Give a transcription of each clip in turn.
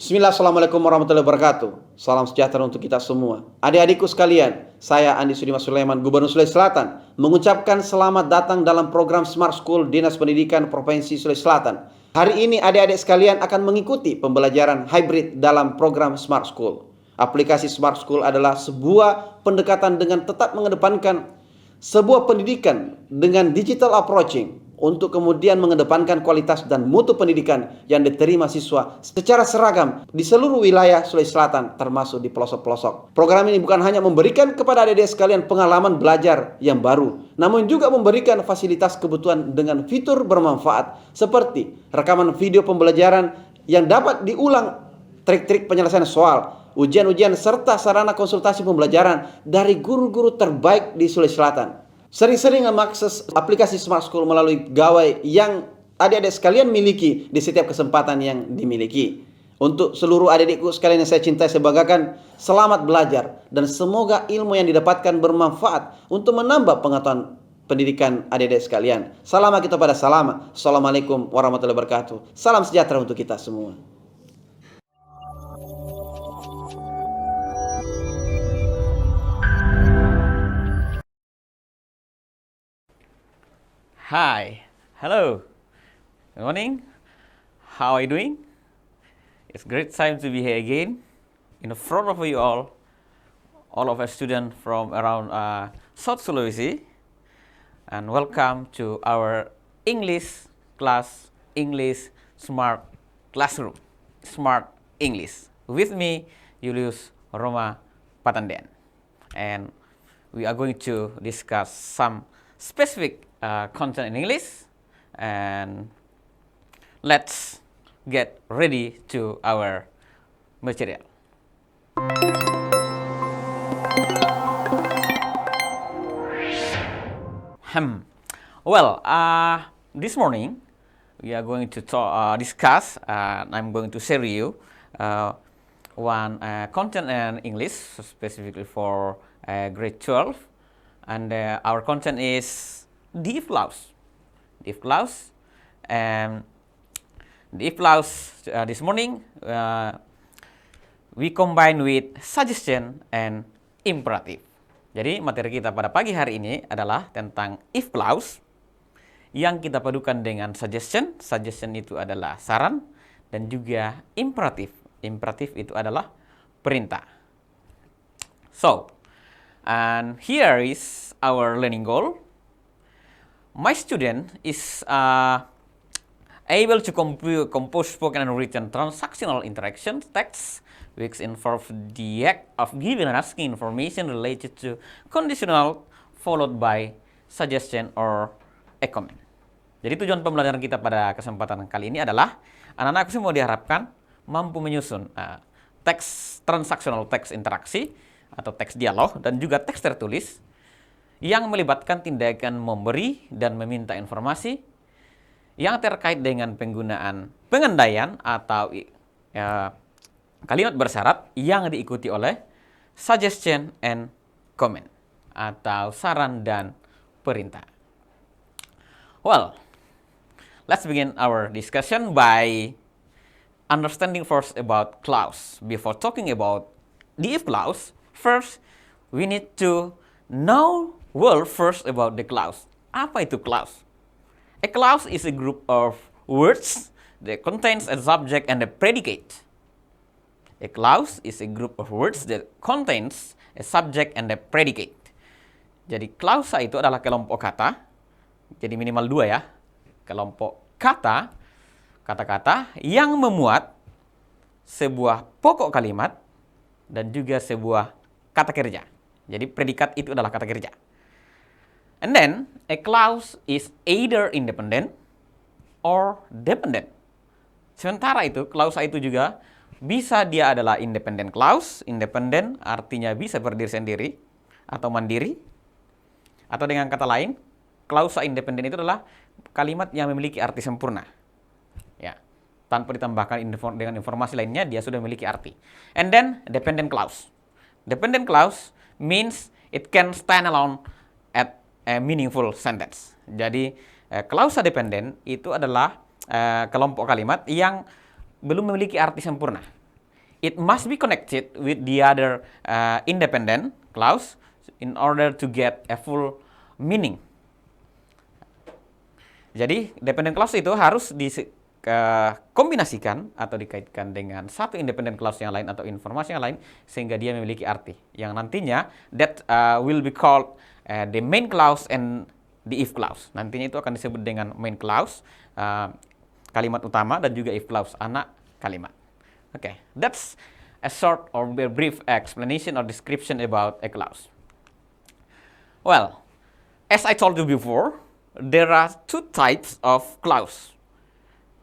Bismillah, Assalamualaikum warahmatullahi wabarakatuh. Salam sejahtera untuk kita semua. Adik-adikku sekalian, saya Andi Sudimas Sulaiman, Gubernur Sulawesi Selatan, mengucapkan selamat datang dalam program Smart School Dinas Pendidikan Provinsi Sulawesi Selatan. Hari ini adik-adik sekalian akan mengikuti pembelajaran hybrid dalam program Smart School. Aplikasi Smart School adalah sebuah pendekatan dengan tetap mengedepankan sebuah pendidikan dengan digital approaching untuk kemudian mengedepankan kualitas dan mutu pendidikan yang diterima siswa secara seragam di seluruh wilayah Sulawesi Selatan termasuk di pelosok-pelosok. Program ini bukan hanya memberikan kepada adik-adik sekalian pengalaman belajar yang baru, namun juga memberikan fasilitas kebutuhan dengan fitur bermanfaat seperti rekaman video pembelajaran yang dapat diulang, trik-trik penyelesaian soal, ujian-ujian serta sarana konsultasi pembelajaran dari guru-guru terbaik di Sulawesi Selatan. Sering-sering mengakses aplikasi Smart School melalui gawai yang adik-adik sekalian miliki di setiap kesempatan yang dimiliki. Untuk seluruh adik-adikku sekalian yang saya cintai, saya banggakan, selamat belajar dan semoga ilmu yang didapatkan bermanfaat untuk menambah pengetahuan pendidikan adik-adik sekalian. Salam kita pada salam. Assalamualaikum warahmatullahi wabarakatuh. Salam sejahtera untuk kita semua. Hi, hello, good morning. How are you doing? It's great time to be here again in front of you all of our students from around South Sulawesi, and welcome to our English class, English Smart Classroom, Smart English. With me, Julius Roma Patandian, and we are going to discuss some specific content in English, and let's get ready to our material. Well, this morning we are going to discuss, I'm going to share you one content in English specifically for grade 12, and our content is the if clause. The if clause, and the if clause this morning we combine with suggestion and imperative. Jadi materi kita pada pagi hari ini adalah tentang if clause yang kita padukan dengan suggestion. Suggestion itu adalah saran, dan juga imperative. Imperative itu adalah perintah. So, and here is our learning goal. My student is able to compose spoken and written transactional interaction texts which involve the act of giving and asking information related to conditional followed by suggestion or a comment. Jadi tujuan pembelajaran kita pada kesempatan kali ini adalah anak-anak semua diharapkan mampu menyusun teks transactional, teks interaksi atau teks dialog, dan juga teks tertulis yang melibatkan tindakan memberi dan meminta informasi yang terkait dengan penggunaan pengandaian atau kalimat bersyarat yang diikuti oleh suggestion and comment atau saran dan perintah. Well, let's begin our discussion by understanding first about clause. Before talking about the if clause, first we need to know first about the clause. Apa itu clause? A clause is a group of words that contains a subject and a predicate. A clause is a group of words that contains a subject and a predicate. Jadi klausa itu adalah kelompok kata. Jadi minimal 2 ya. Kelompok kata, kata-kata yang memuat sebuah pokok kalimat dan juga sebuah kata kerja. Jadi predikat itu adalah kata kerja. And then, a clause is either independent or dependent. Sementara itu, klausa itu juga bisa dia adalah independent clause. Independent artinya bisa berdiri sendiri atau mandiri. Atau dengan kata lain, klausa independen itu adalah kalimat yang memiliki arti sempurna. Ya, tanpa ditambahkan dengan informasi lainnya, dia sudah memiliki arti. And then, dependent clause. Dependent clause means it can stand alone at a meaningful sentence. Jadi klausa dependen itu adalah kelompok kalimat yang belum memiliki arti sempurna. it must be connected with the other independent clause in order to get a full meaning. Jadi dependent clause itu harus dikombinasikan atau dikaitkan dengan satu independent clause yang lain atau informasi yang lain sehingga dia memiliki arti yang nantinya that will be called the main clause and the if clause. Nantinya itu akan disebut dengan main clause, kalimat utama, dan juga if clause, anak kalimat. Okay, that's a short or brief explanation or description about a clause. Well, as I told you before, there are two types of clause.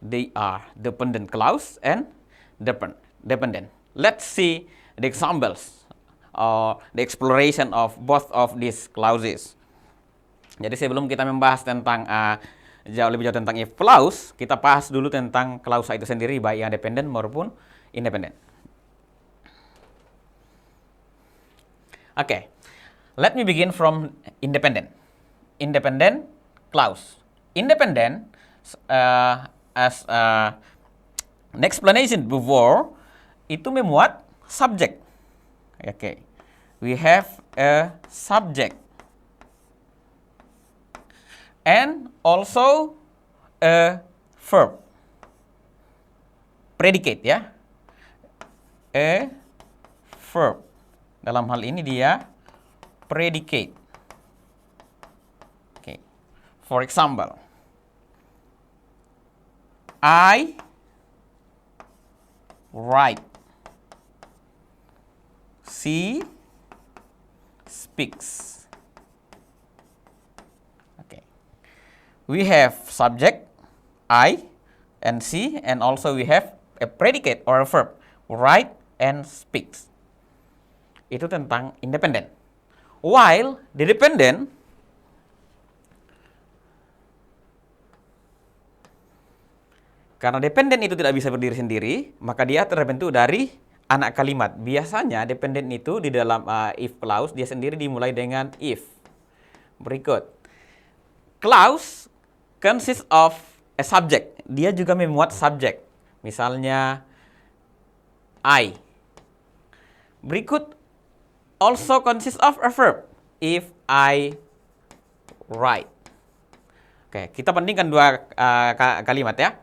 They are dependent clause and dependent. Let's see the examples or the exploration of both of these clauses. Jadi sebelum kita membahas tentang lebih jauh tentang if clause, kita bahas dulu tentang klausa itu sendiri, baik yang dependent maupun independent. Okay, let me begin from independent. Independent clause. Independent, as an explanation before, itu memuat subject. Okay, we have a subject and also a verb, predicate ya, a verb. Dalam hal ini dia predicate. Okay. For example, I write. She speaks. Okay. We have subject I and she, and also we have a predicate or a verb, write and speaks. Itu tentang independent. While the dependent, karena dependent itu tidak bisa berdiri sendiri, maka dia terbentuk dari anak kalimat. Biasanya dependent itu di dalam if clause dia sendiri dimulai dengan if. Berikut. Clause consists of a subject. Dia juga memuat subject. Misalnya I. Berikut also consists of a verb. If I write. Oke, kita bandingkan dua kalimat ya.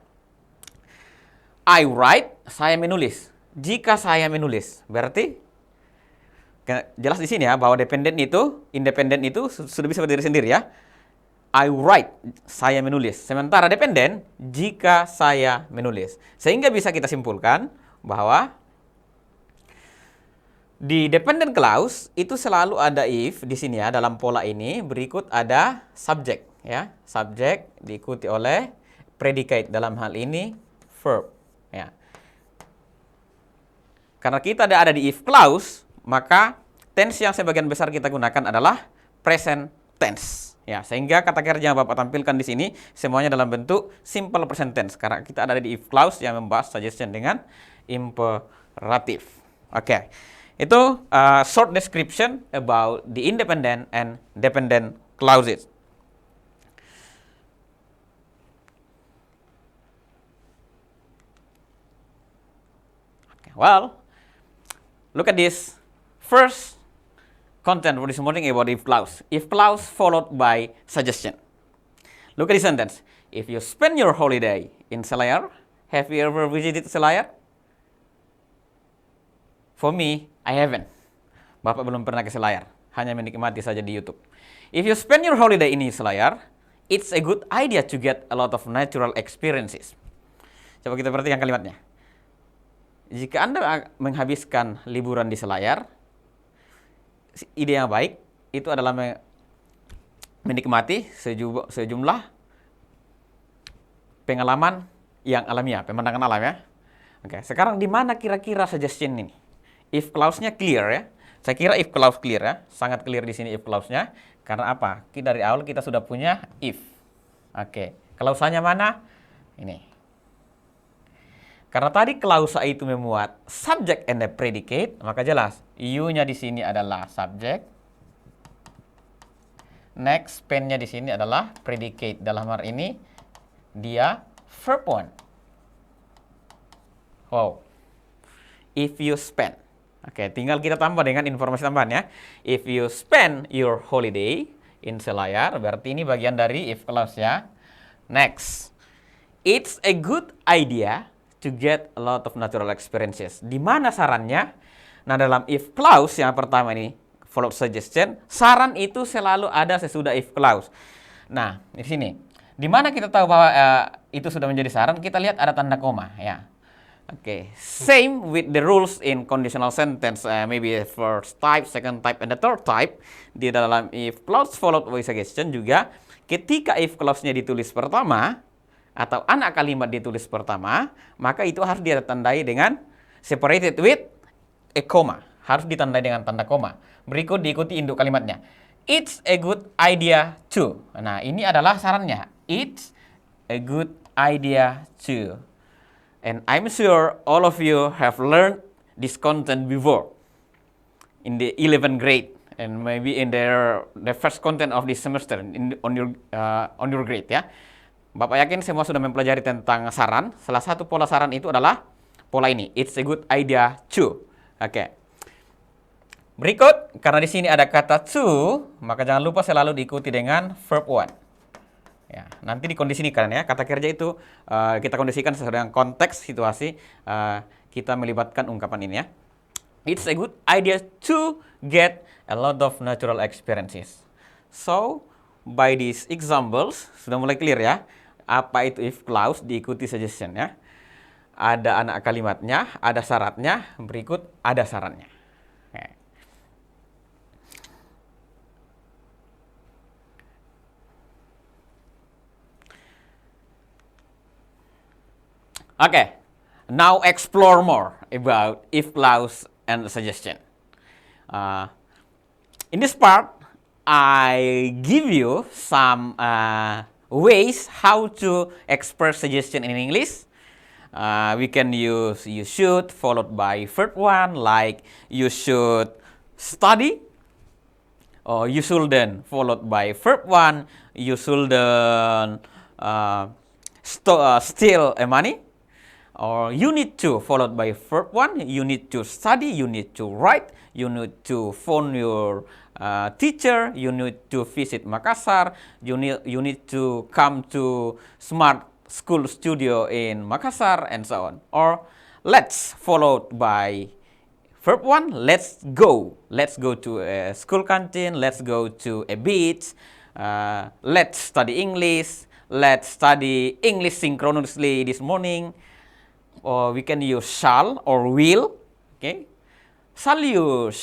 I write, saya menulis. Jika saya menulis, berarti jelas di sini ya bahwa independent itu sudah bisa berdiri sendiri ya. I write, saya menulis. Sementara dependent, jika saya menulis. Sehingga bisa kita simpulkan bahwa di dependent clause itu selalu ada if di sini ya, dalam pola ini. Berikut ada subject ya. Subject diikuti oleh predicate, dalam hal ini verb ya. Karena kita ada di if clause, maka tense yang sebagian besar kita gunakan adalah present tense. Ya, sehingga kata kerja yang Bapak tampilkan di sini semuanya dalam bentuk simple present tense. Karena kita ada di if clause yang membahas suggestion dengan imperatif. Oke, itu short description about the independent and dependent clauses. Okay, well, look at this first content for this morning about if clause. If clause followed by suggestion. Look at this sentence. If you spend your holiday in Selayar, have you ever visited Selayar? For me, I haven't. Bapak belum pernah ke Selayar, hanya menikmati saja di YouTube. If you spend your holiday in Selayar, it's a good idea to get a lot of natural experiences. Coba kita perhatikan kalimatnya. Jika Anda menghabiskan liburan di Selayar, ide yang baik itu adalah menikmati sejumlah pengalaman yang alamiah, pemandangan alam ya. Oke, sekarang di mana kira-kira suggestion ini? If clause-nya clear ya. Saya kira if clause clear ya, sangat clear di sini if clause-nya. Karena apa? Dari awal kita sudah punya if. Oke, klausanya mana? Ini. Karena tadi klausa itu memuat subject and a predicate, maka jelas you-nya di sini adalah subject. Next, pen-nya di sini adalah predicate. Dalam hal ini dia verb one. Wow. if you spend. Oke, tinggal kita tambah dengan informasi tambahan ya. If you spend your holiday in Selayar, berarti ini bagian dari if clause ya. Next, it's a good idea to get a lot of natural experiences. Di mana sarannya? Nah, dalam if clause yang pertama ini, follow suggestion, saran itu selalu ada sesudah if clause. Nah, di sini, di mana kita tahu bahwa itu sudah menjadi saran, kita lihat ada tanda koma ya. Oke, same with the rules in conditional sentence, maybe first type, second type, and the third type. Di dalam if clause followed by suggestion juga, ketika if clause-nya ditulis pertama, atau anak kalimat ditulis pertama, maka itu harus ditandai dengan separated with a comma. Harus ditandai dengan tanda koma. Berikut diikuti induk kalimatnya. It's a good idea to. Nah, ini adalah sarannya. It's a good idea to. And I'm sure all of you have learned this content before in the 11th grade and maybe in the first content of this semester on your grade ya. Bapak yakin semua sudah mempelajari tentang saran. Salah satu pola saran itu adalah pola ini. It's a good idea to. Oke. Berikut, karena di sini ada kata to, maka jangan lupa selalu diikuti dengan verb one. Ya, nanti dikondisikan ya, kata kerja itu kita kondisikan sesuai dengan konteks situasi kita melibatkan ungkapan ini ya. It's a good idea to get a lot of natural experiences. So, by these examples, sudah mulai clear ya, apa itu if clause diikuti suggestion ya. Ada anak kalimatnya, ada syaratnya, berikut ada sarannya. Okay, now explore more about if clause and suggestion. In this part, I give you some ways how to express suggestion in English. We can use you should followed by verb one, like you should study, or you shouldn't followed by verb one, you shouldn't steal money. Or you need to followed by verb one, you need to study, you need to write, you need to phone your teacher, you need to visit Makassar, you need to come to Smart School Studio in Makassar, and so on. Or let's followed by verb one, let's go to a school canteen, let's go to a beach, let's study English, let's study English synchronously this morning. Or we can use shall or will. Okay, shall you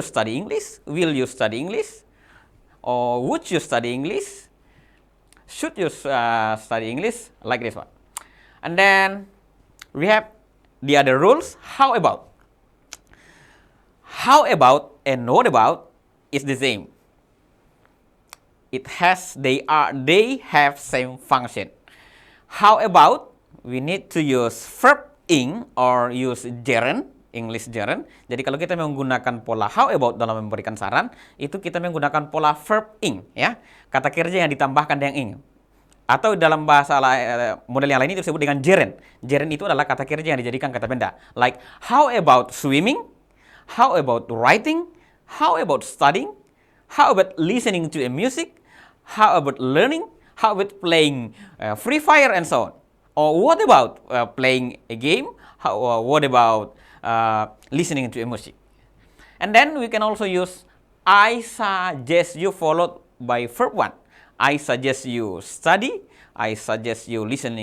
study English? Will you study English? Or would you study English? Should you study English? Like this one. And then we have the other rules. How about and what about is the same. They have same function. How about, we need to use verb ing or use gerund, English gerund. Jadi kalau kita menggunakan pola how about dalam memberikan saran, itu kita menggunakan pola verb ing ya. Kata kerja yang ditambahkan dengan ing. Atau dalam bahasa model yang lain itu disebut dengan gerund. Gerund itu adalah kata kerja yang dijadikan kata benda. Like how about swimming? How about writing? How about studying? How about listening to a music? How about learning? How about playing Free Fire and so on? Or what about playing a game? What about listening to a music? And then we can also use I suggest you followed by verb one. I suggest you study. I suggest you listen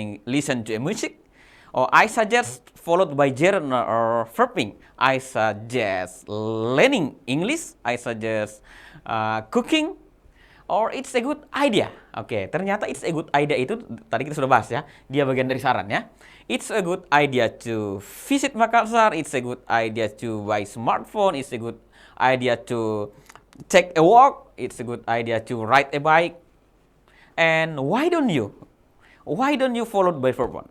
to a music. Or I suggest followed by gerund or verbing. I suggest learning English. I suggest cooking. Or it's a good idea. Oke, ternyata it's a good idea itu tadi kita sudah bahas ya. Dia bagian dari saran ya. It's a good idea to visit Makassar. It's a good idea to buy smartphone. It's a good idea to take a walk. It's a good idea to ride a bike. And why don't you followed by verb one?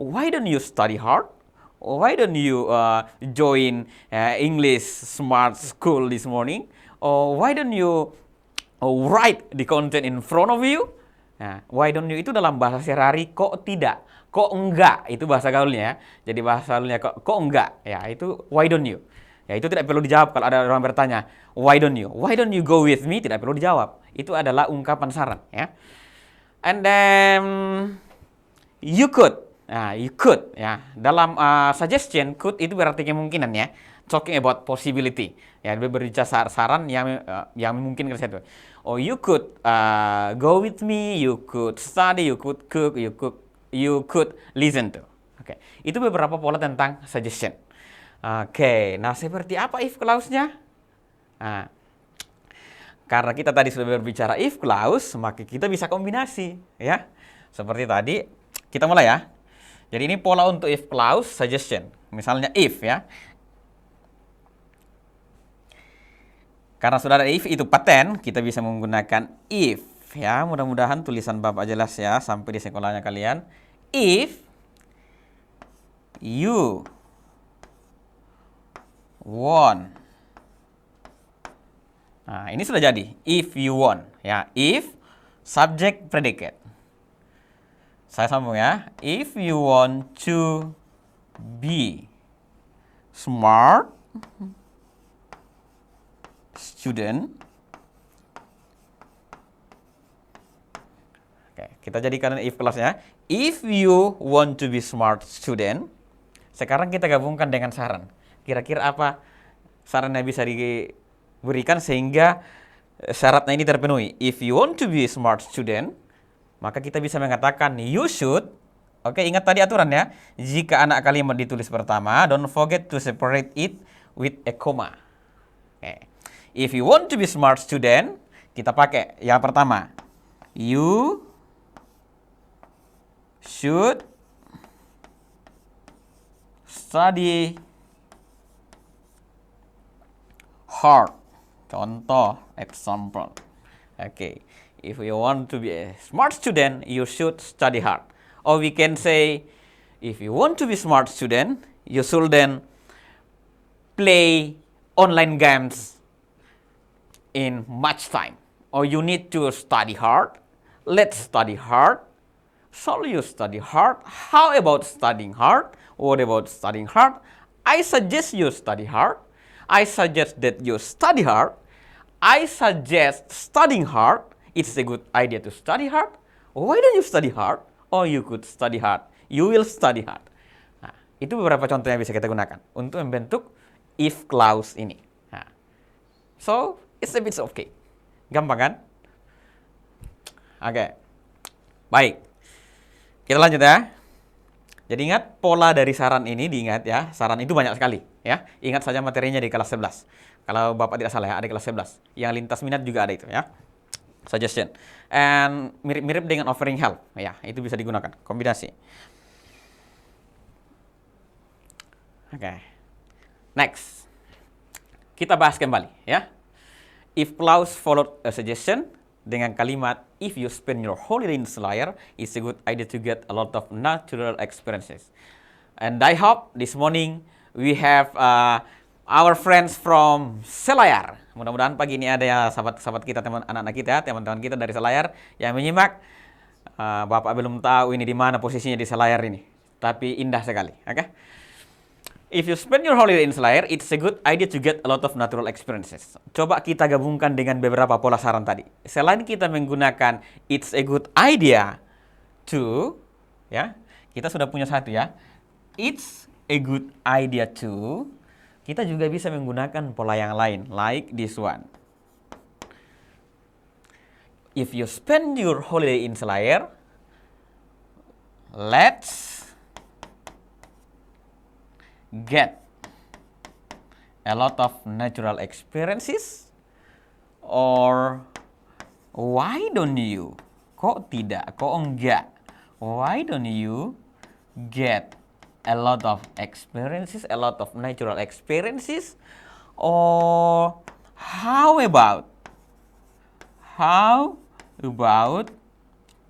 Why don't you study hard? Why don't you join English Smart School this morning? Or why don't you write the content in front of you? Nah, why don't you itu dalam bahasa sehari-hari kok tidak, kok enggak, itu bahasa gaulnya ya. Jadi bahasa gaulnya kok enggak, ya itu why don't you. Ya itu tidak perlu dijawab kalau ada orang bertanya, why don't you go with me, tidak perlu dijawab. Itu adalah ungkapan saran ya. And then you could. Nah, you could ya. Dalam suggestion could itu berarti kemungkinan ya. Talking about possibility. Ya, berbicara saran yang memungkinkan satu. Oh, you could go with me, you could study, you could cook, you could listen to. Oke. Itu beberapa pola tentang suggestion. Oke, nah seperti apa if clause-nya? Nah, karena kita tadi sudah berbicara if clause, maka kita bisa kombinasi, ya. Seperti tadi, kita mulai ya. Jadi ini pola untuk if clause suggestion. Misalnya if ya. Karena sudah ada if itu paten, kita bisa menggunakan if ya. Mudah-mudahan tulisan Bapak jelas ya sampai di sekolahnya kalian. If you want. Nah, ini sudah jadi. If you want. Ya, if subject predicate. Saya sambung ya. If you want to be smart student. Oke, kita jadikan if clause-nya. If you want to be smart student. Sekarang kita gabungkan dengan saran. Kira-kira apa saran yang bisa diberikan sehingga syaratnya ini terpenuhi. If you want to be a smart student, maka kita bisa mengatakan you should. Oke, ingat tadi aturannya. Jika anak kalimat ditulis pertama, don't forget to separate it with a comma. Oke. If you want to be smart student, kita pakai yang pertama. You should study hard. Contoh, example. Okay. If you want to be a smart student, you should study hard. Or we can say, if you want to be smart student, you should then play online games in much time. Or you need to study hard. Let's study hard. Shall you study hard? How about studying hard? What about studying hard? I suggest you study hard. I suggest that you study hard. I suggest studying hard. It's a good idea to study hard. Why don't you study hard? Or you could study hard. You will study hard. Nah, itu beberapa contoh yang bisa kita gunakan untuk membentuk if clause ini. Nah, so, it's a bit okay. Gampang kan? Oke. Baik. Kita lanjut ya. Jadi ingat pola dari saran ini diingat ya. Saran itu banyak sekali ya. Ingat saja materinya di kelas 11. Kalau Bapak tidak salah ya, ada kelas 11. Yang lintas minat juga ada itu ya. Suggestion. And mirip-mirip dengan offering help ya. Itu bisa digunakan kombinasi. Oke. Next. Kita bahas kembali ya. If clause followed a suggestion dengan kalimat if you spend your holiday in Selayar, it's a good idea to get a lot of natural experiences. And I hope this morning we have our friends from Selayar. Mudah-mudahan pagi ini ada ya sahabat-sahabat kita, anak-anak kita, teman-teman kita dari Selayar yang menyimak. Bapak belum tahu ini di mana posisinya di Selayar ini, tapi indah sekali. Oke? If you spend your holiday in Selayar, it's a good idea to get a lot of natural experiences. Coba kita gabungkan dengan beberapa pola saran tadi. Selain kita menggunakan it's a good idea to, ya, kita sudah punya satu ya. It's a good idea to. Kita juga bisa menggunakan pola yang lain, like this one. If you spend your holiday in Selayar, let's get a lot of natural experiences. Or why don't you? Kok tidak? Kok enggak? Why don't you get a lot of experiences, a lot of natural experiences? Or how about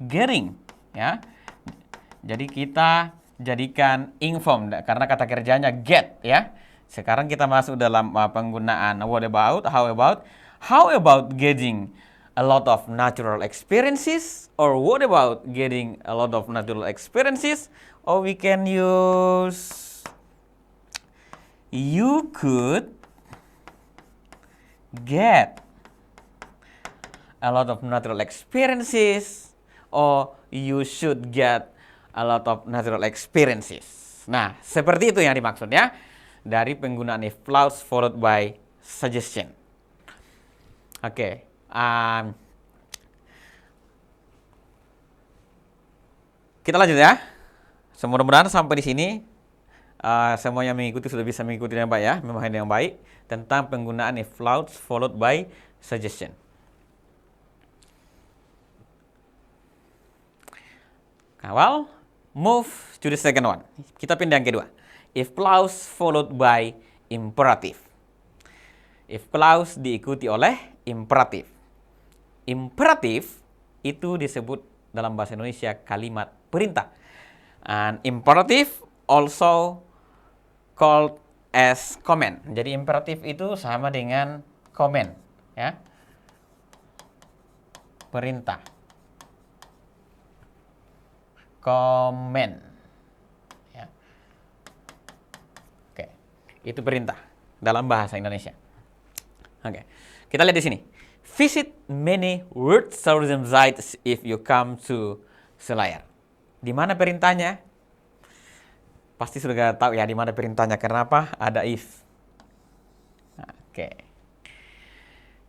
getting? Ya. Jadi kita jadikan ing form karena kata kerjanya get ya. Sekarang kita masuk dalam penggunaan what about, how about getting a lot of natural experiences? Or what about getting a lot of natural experiences? Or we can use, you could get a lot of natural experiences, or you should get a lot of natural experiences. Nah, seperti itu yang dimaksud ya dari penggunaan if clause followed by suggestion. Oke, kita lanjut ya. Mudah-mudahan sampai di sini semuanya mengikuti, sudah bisa mengikuti dengan baik ya, memahami dengan baik tentang penggunaan if clause followed by suggestion. Well, move to the second one. Kita pindah yang kedua. If clause followed by imperative. If clause diikuti oleh imperative. Imperative itu disebut dalam bahasa Indonesia kalimat perintah. And imperative also called as command. Jadi imperative itu sama dengan command, ya. Perintah. Command. Ya. Oke, itu perintah dalam bahasa Indonesia. Oke, kita lihat di sini. Visit many world tourism sites if you come to Selayar. Di mana perintahnya? Pasti sudah tahu ya di mana perintahnya. Kenapa? Ada if. Oke.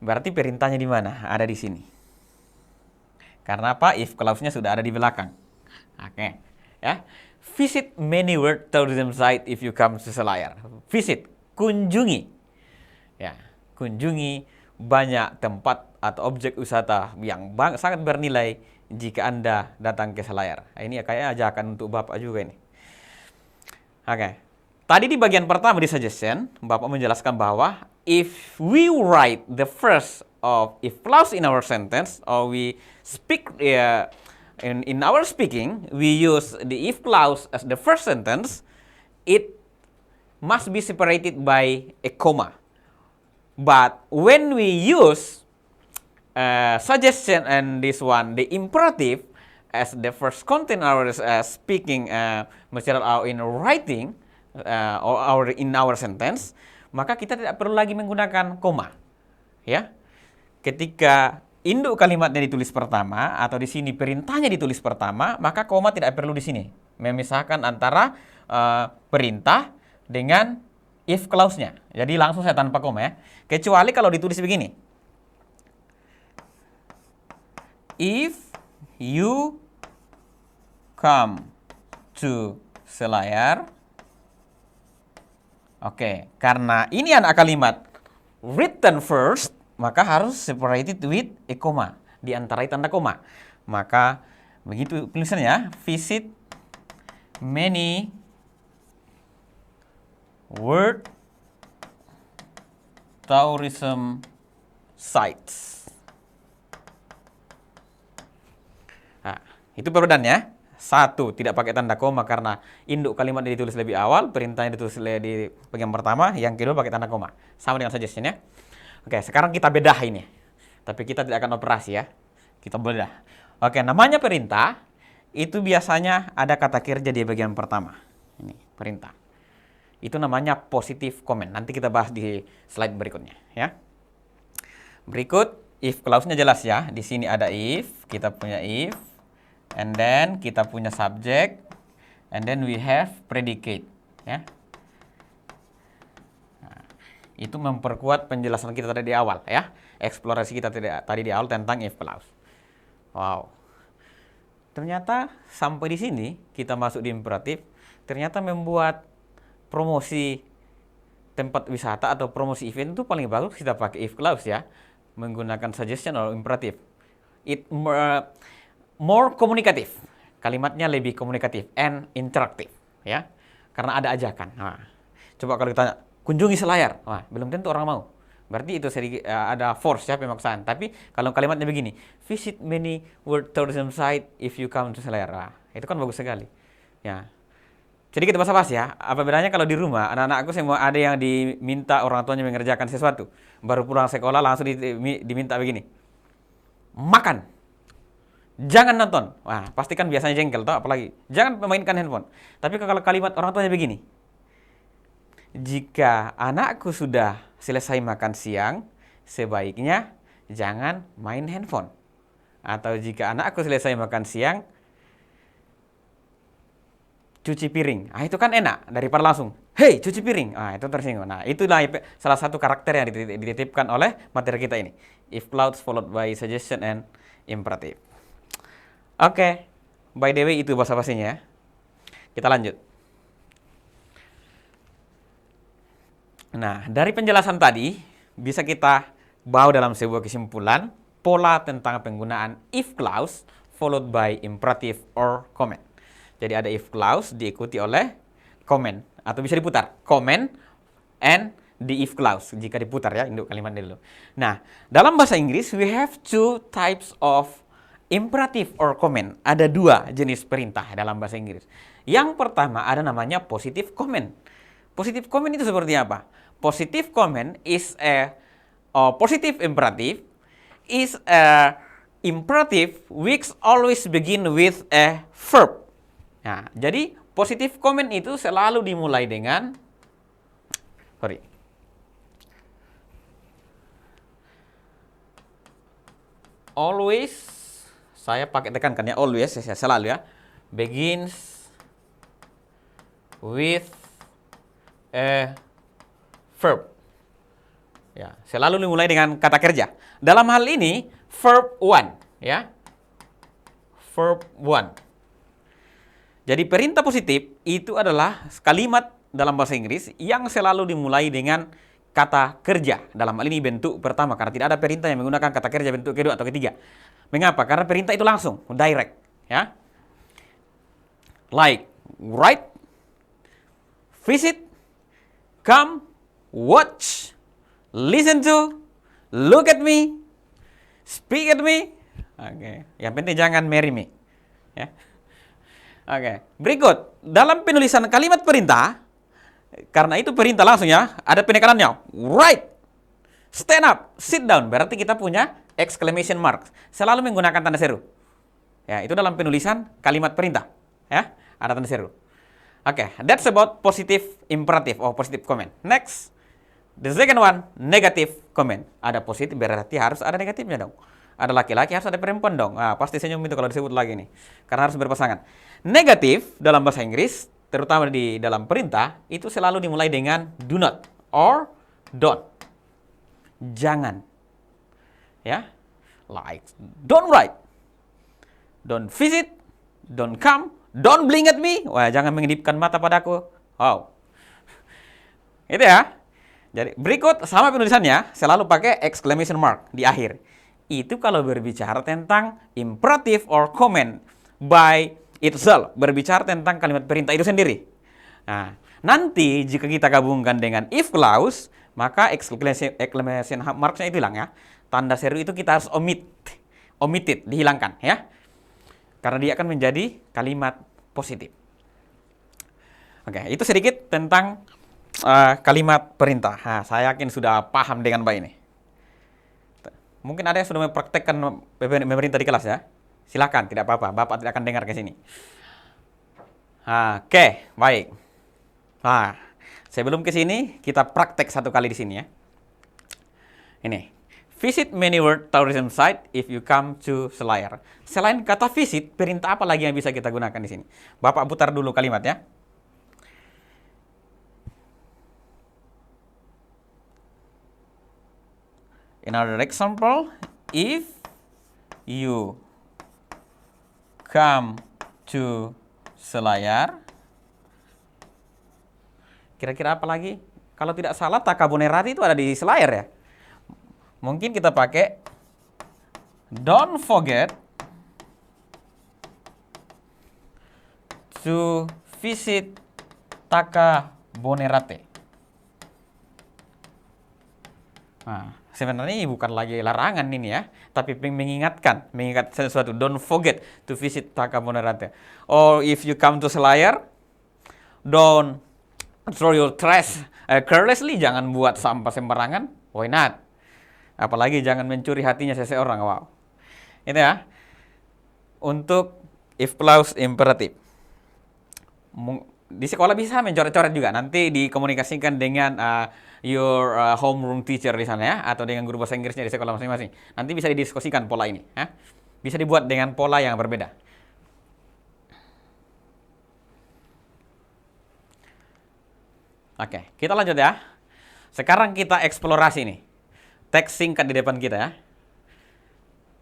Berarti perintahnya di mana? Ada di sini. Karena apa? If clause-nya sudah ada di belakang. Oke, ya. Visit many world tourism site if you come to Selayar. Visit, kunjungi. Ya, kunjungi banyak tempat atau objek wisata yang sangat bernilai jika Anda datang ke Selayar. Ini kayaknya ajakan untuk Bapak juga ini. Oke. Tadi di bagian pertama di suggestion, Bapak menjelaskan bahwa if we write the first of if clause in our sentence, or we speak in our speaking, we use the if clause as the first sentence, it must be separated by a comma. But when we use suggestion and this one, the imperative, as the first content our speaking material or in writing or in our sentence, maka kita tidak perlu lagi menggunakan koma. Ya, ketika induk kalimatnya ditulis pertama atau di sini perintahnya ditulis pertama, maka koma tidak perlu di sini. Memisahkan antara perintah dengan if clause-nya. Jadi langsung saya tanpa koma ya. Kecuali kalau ditulis begini. If you come to Selayar. Oke, karena ini anak kalimat written first, maka harus separated with a comma, diantarai tanda koma. Maka begitu tulisannya, visit many world tourism sites. Nah, itu perbedaannya. Satu, tidak pakai tanda koma karena induk kalimatnya ditulis lebih awal, perintahnya ditulis di bagian pertama, yang kedua pakai tanda koma. Sama dengan suggestion ya. Oke, sekarang kita bedah ini. Tapi kita tidak akan operasi ya. Kita bedah. Oke, namanya perintah, itu biasanya ada kata kerja di bagian pertama. Ini, perintah. Itu namanya positive command. Nanti kita bahas di slide berikutnya ya. Berikut, if clause-nya jelas ya. Di sini ada if, kita punya if. And then kita punya subject. And then we have predicate ya. Itu memperkuat penjelasan kita tadi di awal ya. Eksplorasi kita tadi di awal tentang if clause. Wow. Ternyata sampai di sini kita masuk di imperatif, ternyata membuat promosi tempat wisata atau promosi event itu paling bagus kita pakai if clause ya. Menggunakan suggestion atau imperatif. It more komunikatif. Kalimatnya lebih komunikatif and interaktif ya. Karena ada ajakan. Nah, coba kalau ditanya kunjungi Selayar. Wah, belum tentu orang mau. Berarti itu ada force ya, pemaksaan. Tapi kalau kalimatnya begini, visit many world tourism site if you come to Selayar. Nah, itu kan bagus sekali. Ya. Jadi kita bahas ya. Apa bedanya kalau di rumah, anak-anakku semua ada yang diminta orang tuanya mengerjakan sesuatu. Baru pulang sekolah langsung diminta begini. makan. Jangan nonton. Wah, pasti kan biasanya jengkel, toh, apalagi. Jangan memainkan handphone. Tapi kalau kalimat orang tuanya begini. Jika anakku sudah selesai makan siang, sebaiknya jangan main handphone. Atau jika anakku selesai makan siang, cuci piring. Ah, itu kan enak daripada langsung, "Hei, cuci piring." Ah, itu tersinggung. Nah, itulah salah satu karakter yang dititipkan oleh materi kita ini. If clause followed by suggestion and imperative. Oke, by the way itu bahasa basinya. Kita lanjut. Nah, dari penjelasan tadi bisa kita bawa dalam sebuah kesimpulan pola tentang penggunaan if clause followed by imperative or comment. Jadi ada if clause diikuti oleh comment atau bisa diputar comment and the if clause jika diputar ya induk kalimatnya dulu. Nah, dalam bahasa Inggris we have two types of imperative or comment. Ada dua jenis perintah dalam bahasa Inggris. Yang pertama ada namanya positive comment. Positive comment itu seperti apa? Positive comment is a positive imperative is a imperative which always begin with a verb. Nah, jadi positive comment itu selalu dimulai dengan always, saya pakai tekankan ya, always, saya selalu ya, begins with a verb. Ya, selalu dimulai dengan kata kerja. Dalam hal ini, verb one, ya. Verb one. Jadi perintah positif itu adalah kalimat dalam bahasa Inggris yang selalu dimulai dengan kata kerja. Dalam hal ini bentuk pertama, karena tidak ada perintah yang menggunakan kata kerja bentuk kedua atau ketiga. Mengapa? Karena perintah itu langsung, direct, ya. Like, write, visit, come, watch, listen to, look at me, speak at me. Oke, yang penting jangan marry me, ya. Oke, berikut dalam penulisan kalimat perintah, karena itu perintah langsung ya, ada penekanannya. Write, stand up, sit down. Berarti kita punya exclamation mark. Selalu menggunakan tanda seru. Ya, itu dalam penulisan kalimat perintah. Ya, ada tanda seru. Oke, that's about positive imperative or positive comment. Next, the second one, negative comment. Ada positif berarti harus ada negatifnya dong. Ada laki-laki harus ada perempuan dong. Nah, pasti senyum itu kalau disebut lagi nih. Karena harus berpasangan. Negatif dalam bahasa Inggris, terutama di dalam perintah, itu selalu dimulai dengan do not or don't. Jangan. Ya. Like, don't write. Don't visit. Don't come. Don't blink at me. Wah, jangan mengedipkan mata padaku. Wow. Itu ya. Jadi berikut sama penulisannya selalu pakai exclamation mark di akhir. Itu kalau berbicara tentang imperative or comment by itself, berbicara tentang kalimat perintah itu sendiri. Nah, nanti jika kita gabungkan dengan if clause, maka exclamation mark-nya itu hilang ya. Tanda seru itu kita harus omitted, dihilangkan ya. Karena dia akan menjadi kalimat positif. Oke, itu sedikit tentang kalimat perintah. Nah, saya yakin sudah paham dengan baik ini. Mungkin ada yang sudah mempraktekkan pemerintah di kelas ya. Silakan, tidak apa-apa. Bapak tidak akan dengar ke sini. Oke, baik. Nah, sebelum ke sini kita praktek satu kali di sini ya. Ini. Visit many world tourism site if you come to Selayar. Selain kata visit, perintah apa lagi yang bisa kita gunakan di sini? Bapak putar dulu kalimatnya. Another example, if you come to Selayar. Kira-kira apa lagi? Kalau tidak salah, Takabonerate itu ada di Selayar ya. Mungkin kita pakai don't forget to visit Takabonerate. Nah, sebenarnya ini bukan lagi larangan ini ya, tapi mengingat sesuatu. Don't forget to visit Takabonerate. Or if you come to Selayar, don't throw your trash carelessly. Jangan buat sampah sembarangan. Why not? Apalagi jangan mencuri hatinya seseorang. Wow. Itu ya. Untuk if clause imperatif. Di sekolah bisa mencoret-coret juga. Nanti dikomunikasikan dengan your homeroom teacher di sana ya, atau dengan guru bahasa Inggrisnya di sekolah masing-masing. Nanti bisa didiskusikan pola ini. Ya. Bisa dibuat dengan pola yang berbeda. Oke, kita lanjut ya. Sekarang kita eksplorasi nih. Teks singkat di depan kita ya.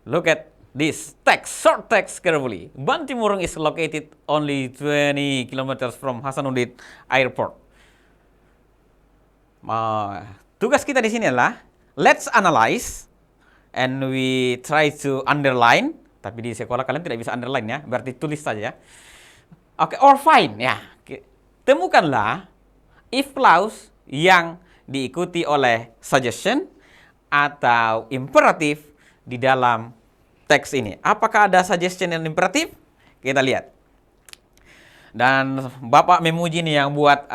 Look at this text, short text carefully. Bantimurung is located only 20 kilometers from Hasanuddin Airport. Tugas kita di sini adalah let's analyze and we try to underline. Tapi di sekolah kalian tidak bisa underline ya, berarti tulis saja ya. Oke, or find ya. Temukanlah if clause yang diikuti oleh suggestion atau imperatif di dalam teks ini. Apakah ada suggestion dan imperatif? Kita lihat. Dan Bapak memuji nih yang buat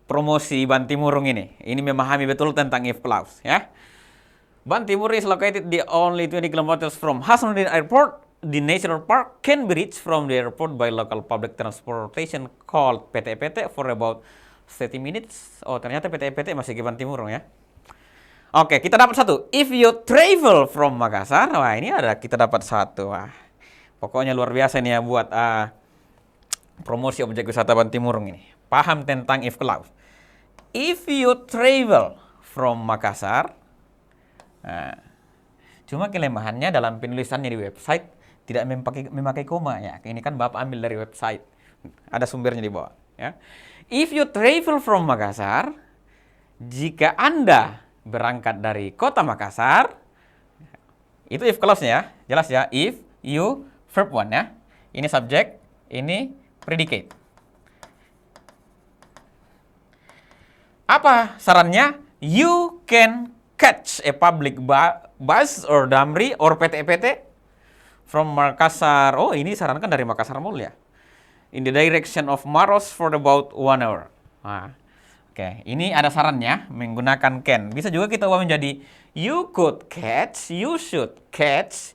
promosi Bantimurung ini. Ini memahami betul tentang if clause ya. Bantimurung is located the only 20 kilometers from Hasanuddin Airport. The national park can be reached from the airport by local public transportation called PT-PT for about 30 minutes. Oh, ternyata PT-PT masih ke Bantimurung ya. Oke, kita dapat satu. If you travel from Makassar, wah ini ada kita dapat satu. Wah, pokoknya luar biasa nih ya buat promosi objek wisata Bantimurung ini. Paham tentang if clause. If you travel from Makassar, cuma kelemahannya dalam penulisannya di website tidak memakai koma ya. Ini kan Bapak ambil dari website. Ada sumbernya di bawah ya. If you travel from Makassar, jika Anda berangkat dari kota Makassar, itu if clause-nya ya. Jelas ya, if, you, verb 1 ya. Ini subjek, ini predicate. Apa sarannya? You can catch a public bus or Damri or PT-PT from Makassar. Oh, ini sarankan dari Makassar Mall ya. In the direction of Maros for about 1 hour. Nah, oke, ini ada sarannya menggunakan can. Bisa juga kita ubah menjadi you could catch, you should catch.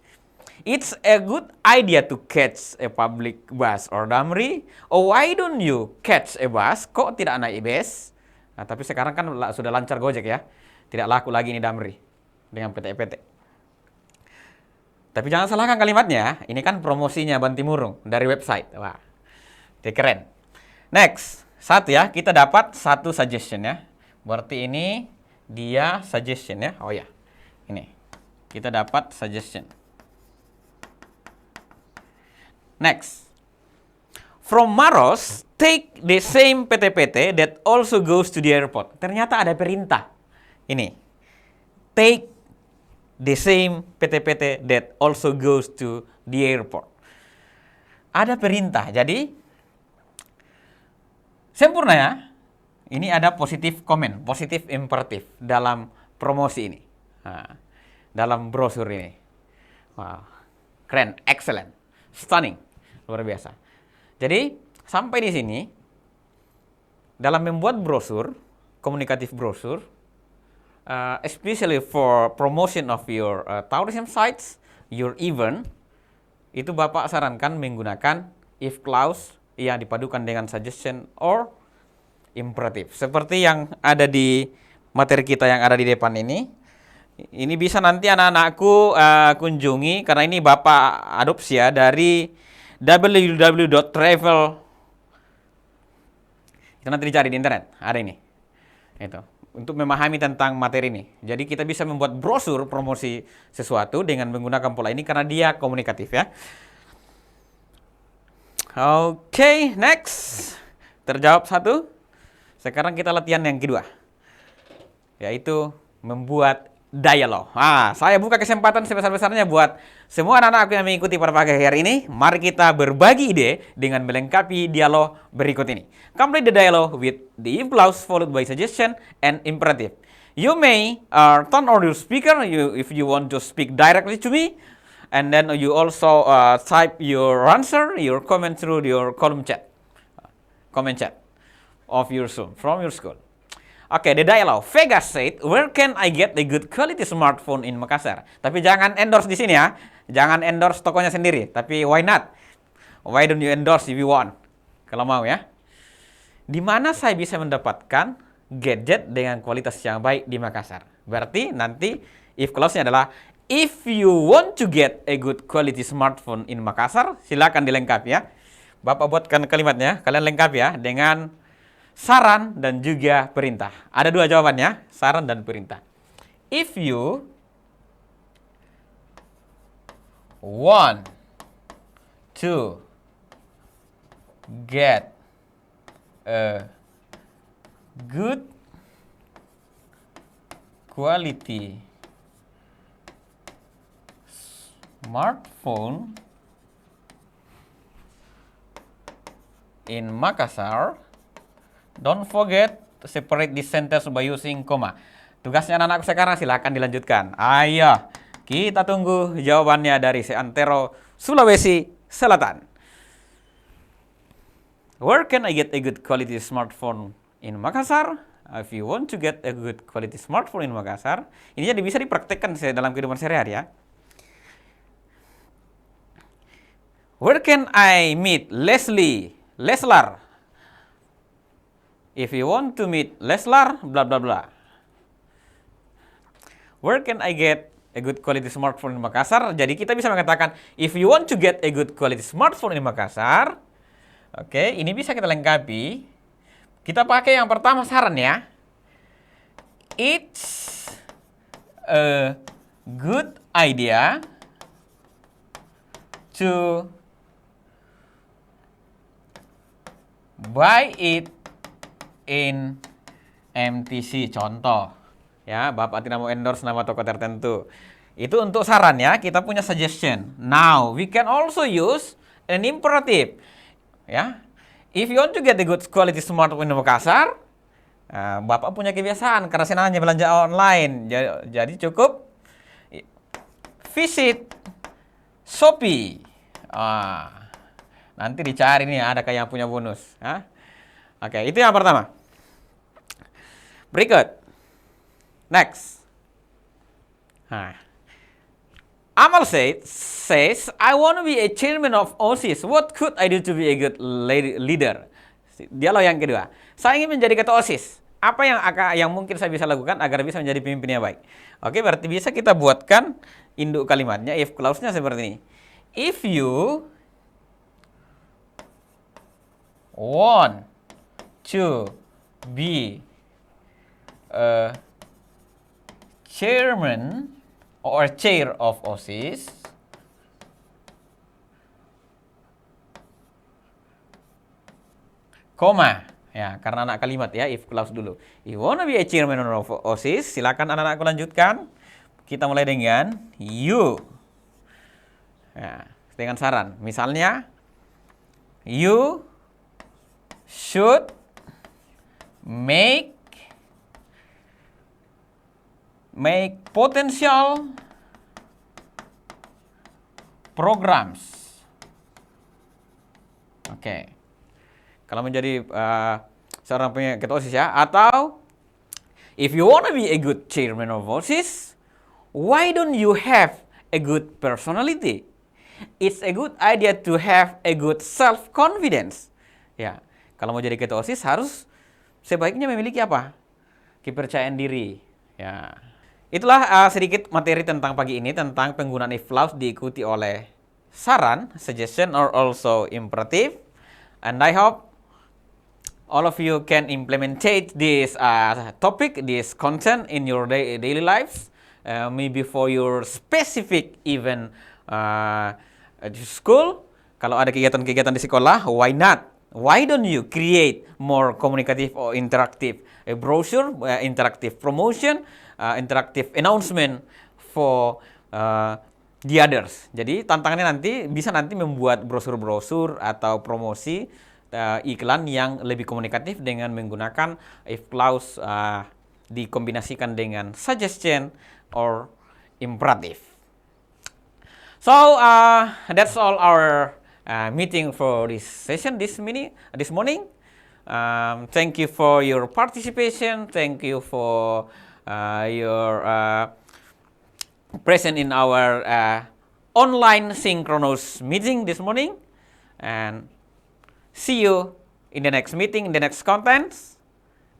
It's a good idea to catch a public bus or Damri. Oh, why don't you catch a bus? Kok tidak naik bus? Nah, tapi sekarang kan sudah lancar Gojek ya. Tidak laku lagi ini Damri dengan PT-PT. Tapi jangan salahkan kalimatnya. Ini kan promosinya Bantimurung dari website. Wah. Oke, keren. Next, satu ya, kita dapat satu suggestion ya. Berarti ini dia suggestion ya. Oh ya, ini kita dapat suggestion. Next, from Maros, take the same PT-PT that also goes to the airport. Ternyata ada perintah. Ini, take the same PT-PT that also goes to the airport. Ada perintah, jadi sempurna ya. Ini ada positif komen, positif imperatif dalam promosi ini. Nah, dalam brosur ini. Wow, keren, excellent, stunning, luar biasa. Jadi, sampai di sini, dalam membuat brosur, komunikatif brosur, especially for promotion of your tourism sites, your event, itu Bapak sarankan menggunakan if clause yang dipadukan dengan suggestion or imperatif. Seperti yang ada di materi kita yang ada di depan ini. Ini bisa nanti anak-anakku kunjungi karena ini Bapak adopsi ya dari www.travel. Itu nanti dicari di internet, ada ini. Itu untuk memahami tentang materi ini. Jadi kita bisa membuat brosur promosi sesuatu dengan menggunakan pola ini karena dia komunikatif ya. Oke, next. Terjawab satu. Sekarang kita latihan yang kedua. Yaitu membuat dialog. Saya buka kesempatan sebesar-besarnya buat semua anak-anak yang mengikuti pada pagi hari ini. Mari kita berbagi ide dengan melengkapi dialog berikut ini. Complete the dialogue with the if clause followed by suggestion and imperative. You may turn on your speaker if you want to speak directly to me. And then you also type your answer, your comment through your comment chat of your Zoom, from your school. Oke, the dialogue. Vegas said, "Where can I get a good quality smartphone in Makassar?" Tapi jangan endorse di sini ya. Jangan endorse tokonya sendiri. Tapi why not? Why don't you endorse if you want? Kalau mau ya. Di mana saya bisa mendapatkan gadget dengan kualitas yang baik di Makassar? Berarti nanti if clause-nya adalah if you want to get a good quality smartphone in Makassar, silakan dilengkapi ya. Bapak buatkan kalimatnya, kalian lengkapi ya dengan saran dan juga perintah. Ada dua jawabannya, saran dan perintah. If you want to get a good quality smartphone in Makassar, don't forget to separate this sentence by using comma. Tugasnya anak-anakku sekarang silakan dilanjutkan. Ayo, kita tunggu jawabannya dari Seantero, Sulawesi Selatan. Where can I get a good quality smartphone in Makassar? If you want to get a good quality smartphone in Makassar, ini jadi bisa dipraktekkan dalam kehidupan sehari-hari ya. Where can I meet Leslar? If you want to meet Leslar, blah blah blah. Where can I get a good quality smartphone in Makassar? Jadi kita bisa mengatakan if you want to get a good quality smartphone in Makassar. Oke, ini bisa kita lengkapi. Kita pakai yang pertama saran ya. It's a good idea to buy it in MTC. Contoh. Ya, Bapak tidak mau endorse nama toko tertentu. Itu untuk saran ya, kita punya suggestion. Now, we can also use an imperative. Ya, if you want to get a good quality smartphone in Makassar, Bapak punya kebiasaan karena senangnya belanja online. Jadi cukup visit Shopee. Nanti dicari nih ada kayak yang punya bonus. Oke, itu yang pertama. Berikut. Next. Amal says, I want to be a chairman of OSIS. What could I do to be a good leader? Dialog yang kedua. Saya ingin menjadi ketua OSIS. Apa yang mungkin saya bisa lakukan agar bisa menjadi pemimpin yang baik? Oke, berarti bisa kita buatkan induk kalimatnya, if clause-nya seperti ini. If you want to be a chairman or chair of OSIS, koma ya, karena anak kalimat ya, if clause dulu. You wanna be a chairman of OSIS, silakan anak-anakku lanjutkan. Kita mulai dengan you. Ya, dengan saran. Misalnya, you should make potential programs. Oke. Kalau menjadi seorang ketua OSIS ya, atau if you want to be a good chairman of OSIS, why don't you have a good personality? It's a good idea to have a good self-confidence. Ya, kalau mau jadi ketua OSIS harus sebaiknya memiliki apa? Kepercayaan diri. Ya. Itulah sedikit materi tentang pagi ini tentang penggunaan if clause diikuti oleh saran, suggestion, or also imperative. And I hope all of you can implementate this topic, this content in your daily lives. Maybe for your specific event di school. Kalau ada kegiatan-kegiatan di sekolah, why not? Why don't you create more communicative or interactive brochure, interactive promotion, interactive announcement for the others. Jadi tantangannya bisa nanti membuat brosur-brosur atau promosi iklan yang lebih komunikatif dengan menggunakan if clause dikombinasikan dengan suggestion or imperative. So that's all our meeting for this session this morning. Thank you for your participation. Thank you for your present in our online synchronous meeting this morning. And see you in the next meeting, in the next contents.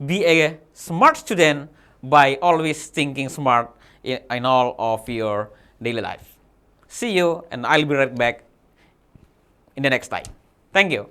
Be a smart student by always thinking smart in all of your daily life. See you, and I'll be right back in the next time. Thank you.